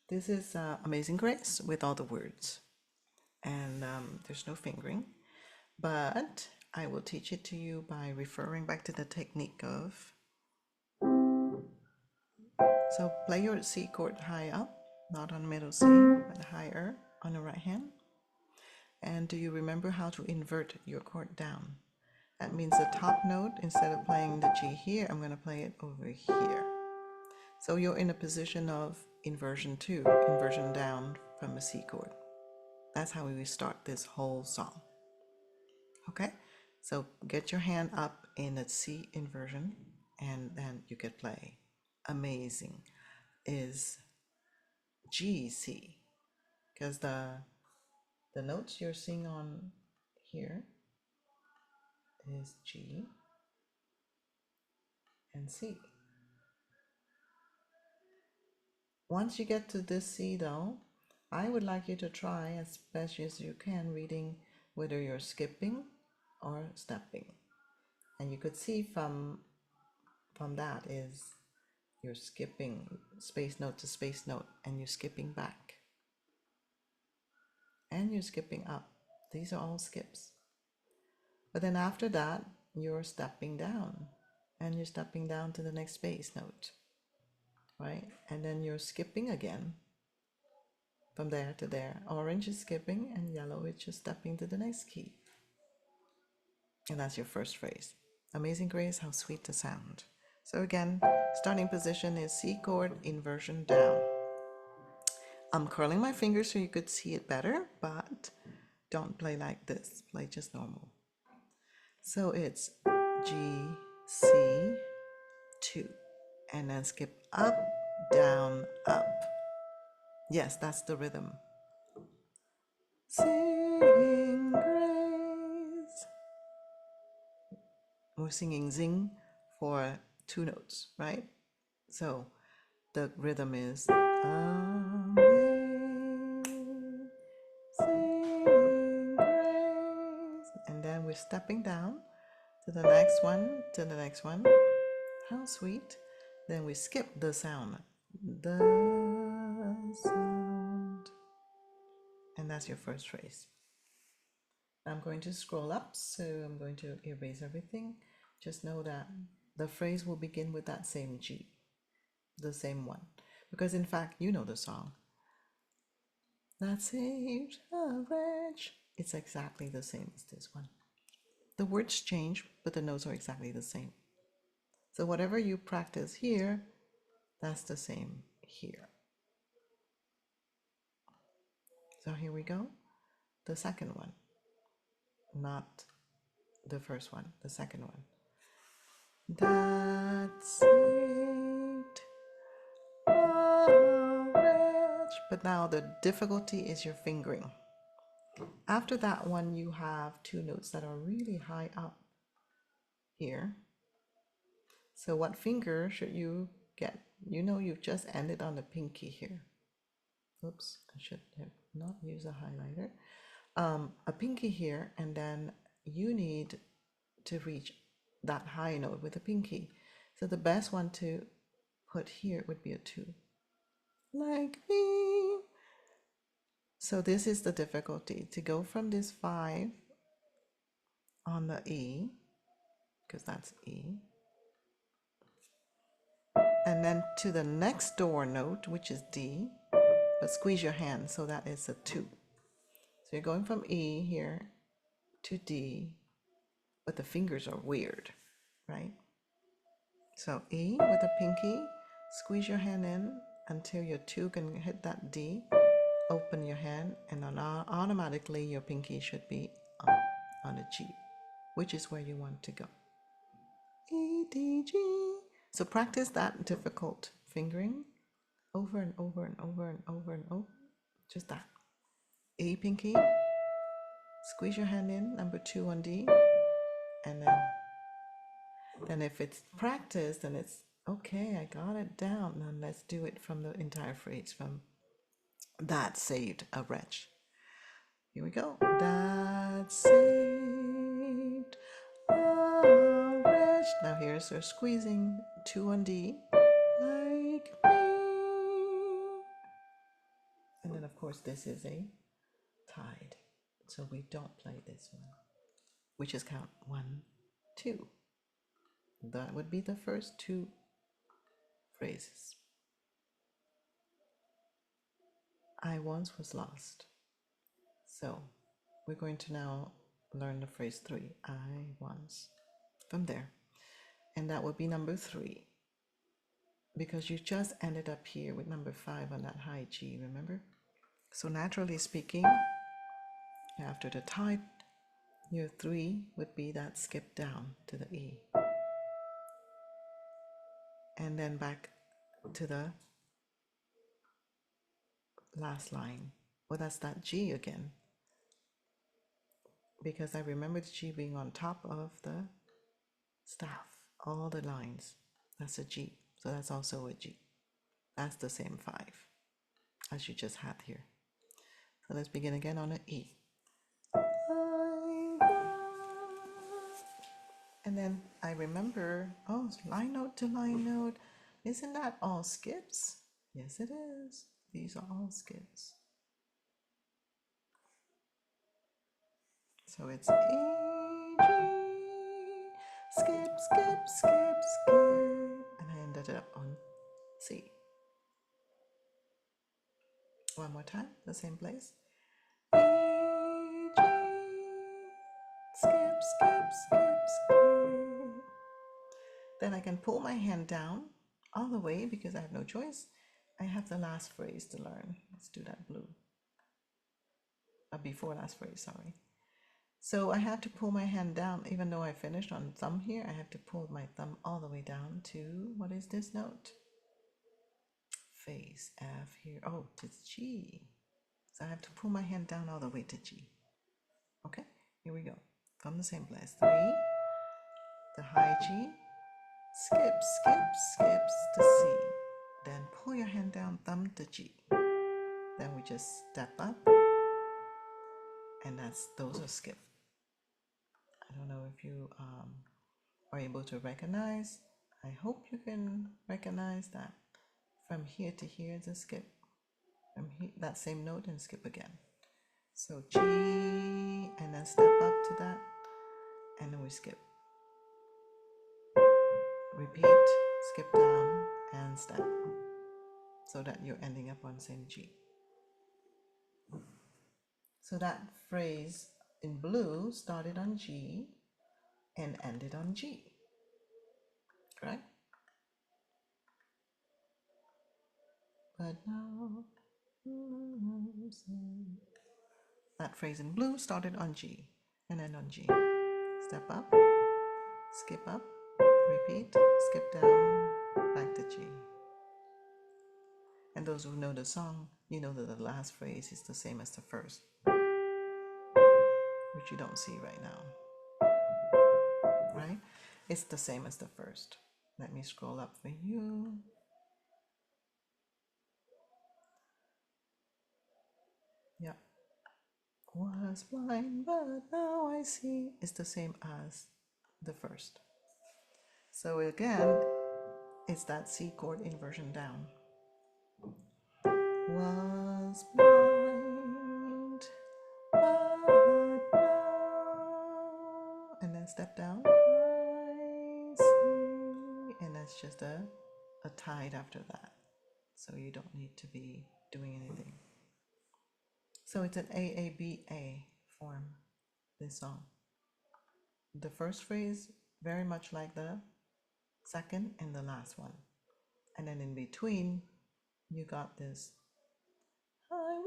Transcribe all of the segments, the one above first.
This is Amazing Grace with all the words, and there's no fingering, but I will teach it to you by referring back to the technique of. So play your C chord high up, not on middle C, but higher on the right hand. And do you remember how to invert your chord down? That means the top note, instead of playing the G here, I'm going to play it over here. So you're in a position of inversion 2, inversion down from a C chord. That's how we start this whole song. Okay? So get your hand up in a C inversion and then you could play. Amazing is G, C. Because the notes you're seeing on here is G and C. Once you get to this C though, I would like you to try as best as you can reading whether you're skipping or stepping. And you could see from that is you're skipping space note to space note and you're skipping back. And you're skipping up. These are all skips. But then after that, you're stepping down and you're stepping down to the next space note, right? And then you're skipping again from there to there. Orange is skipping and yellow is just stepping to the next key. And that's your first phrase. Amazing Grace, how sweet the sound. So again, starting position is C chord, inversion down. I'm curling my fingers so you could see it better, but don't play like this. Play just normal. So it's G, C, 2. And then skip up, down, up. Yes, that's the rhythm. Sing grace. We're singing zing for 2 notes, right? So the rhythm is Amazing Grace. And then we're stepping down to the next one, to the next one. How sweet. Then we skip the sound. The sound. And that's your first phrase. I'm going to scroll up, so I'm going to erase everything. Just know that the phrase will begin with that same G, the same one. Because in fact, you know the song. That saved a wretch. It's exactly the same as this one. The words change, but the notes are exactly the same. So whatever you practice here, that's the same here. So here we go. The second one, not the first one, the second one. That's it. But now the difficulty is your fingering. After that one, you have 2 notes that are really high up here. So what finger should you get? You know you've just ended on the pinky here. Oops, I should have not used a highlighter. A pinky here, and then you need to reach that high note with a pinky. So the best one to put here would be a 2. Like me. So this is the difficulty, to go from this 5 on the E, because that's E, and then to the next door note, which is D, but squeeze your hand, so that is a 2. So you're going from E here to D, but the fingers are weird, right? So E with a pinky, squeeze your hand in until your 2 can hit that D, open your hand, and then automatically your pinky should be on the G, which is where you want to go. E, D, G. So practice that difficult fingering over and over and over and over and over. Just that. E pinky, squeeze your hand in, number 2 on D, and then if it's practice, then it's okay, I got it down. Then let's do it from the entire phrase, from that saved a wretch. Here we go. That saved a wretch. Now here's our squeezing 2 on D, like me. course, this is a tied, so we don't play this one, which is count 1, 2. That would be the first two phrases. I once was lost. So we're going to now learn the phrase 3, I once, from there. And that would be number 3, because you just ended up here with number 5 on that high G, remember? So naturally speaking, after the tied, your 3 would be that skip down to the E. And then back to the last line. Well, that's that G again, because I remember the G being on top of the staff, all the lines. That's a G, so that's also a G. That's the same 5 as you just had here. So let's begin again on an E. And then I remember, oh, line note to line note. Isn't that all skips? Yes, it is. These are all skips. So it's E, G, skip, skip, skip, skip. And I ended up on C. One more time, the same place. E, G, skip, skip, skip, skip. Then I can pull my hand down all the way because I have no choice. I have the last phrase to learn. Let's do that blue. Before last phrase, sorry. So I have to pull my hand down, even though I finished on thumb here, I have to pull my thumb all the way down to, what is this note? Phase F here. Oh, it's G. So I have to pull my hand down all the way to G. Okay, here we go. From the same place. 3, the high G, skip, skip, skips to C. Then pull your hand down, thumb to G. Then we just step up, and those are skip. I don't know if you are able to recognize. I hope you can recognize that from here to here is a skip. From here, that same note and skip again. So G, and then step up to that, and then we skip. Repeat, skip down, and step, so that you're ending up on same G. So that phrase in blue started on G and ended on G, correct? But now, that phrase in blue started on G and ended on G. Step up, skip up, repeat, skip down, back to G. And those who know the song, you know that the last phrase is the same as the first, which you don't see right now, right? It's the same as the first. Let me scroll up for you. Yeah. Was blind, but now I see. It's the same as the first. So again, it's that C chord inversion down. Was blind, but now, and then step down, I see, and that's just a tied after that. So you don't need to be doing anything. So it's an AABA form, this song. The first phrase, very much like the second and the last one. And then in between, you got this, I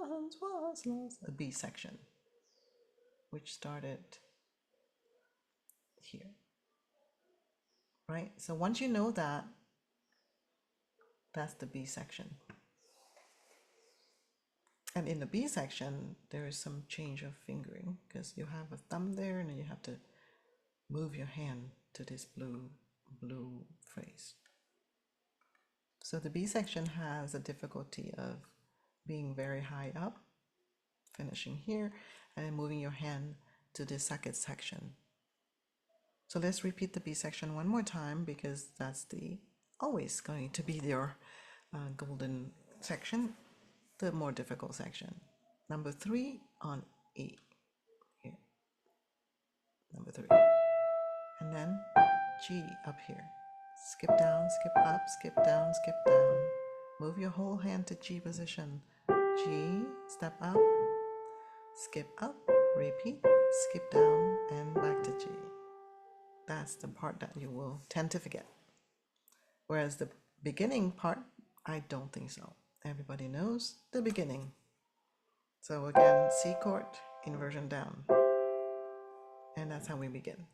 once was lost, a B section, which started here, right? So once you know that, that's the B section. And in the B section, there is some change of fingering because you have a thumb there and then you have to move your hand to this blue phrase. So the B section has a difficulty of being very high up, finishing here, and then moving your hand to the second section. So let's repeat the B section one more time because that's always going to be your golden section. the more difficult section. Number 3 on E. Here. Number 3. And then G up here. Skip down, skip up, skip down, skip down. Move your whole hand to G position. G, step up, skip up, repeat, skip down, and back to G. That's the part that you will tend to forget. Whereas the beginning part, I don't think so. Everybody knows the beginning. So again, C chord, inversion down. And that's how we begin.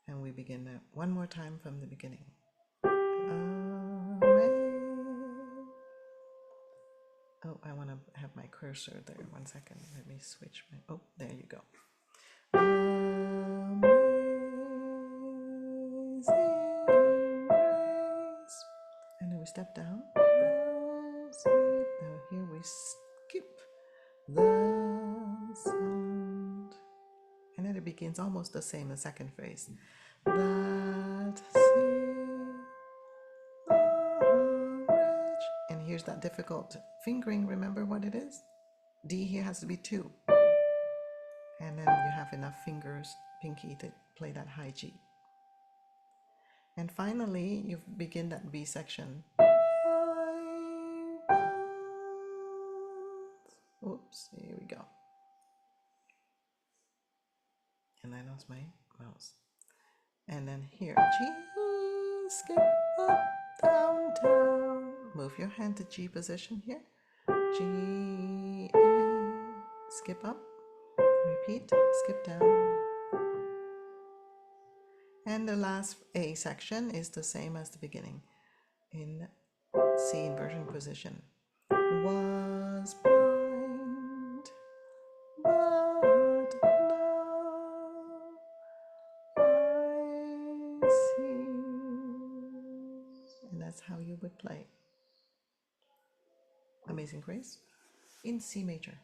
And we begin one more time from the beginning. Oh, I want to have my cursor there. 1 second. Let me switch my. Oh, there you go. Amazing grace. And then we step down. Now here we skip the sound. And then it begins almost the same as the second phrase. That and here's that difficult fingering. Remember what it is? D here has to be 2. And then you have enough fingers, pinky, to play that high G. And finally, you begin that B section. Oops, here we go. And I lost my mouse. And then here, G, skip up, down, down. Move your hand to G position here. G, skip up, repeat, skip down. And the last A section is the same as the beginning in C inversion position. Was blind, but now I see. And that's how you would play Amazing Grace in C major.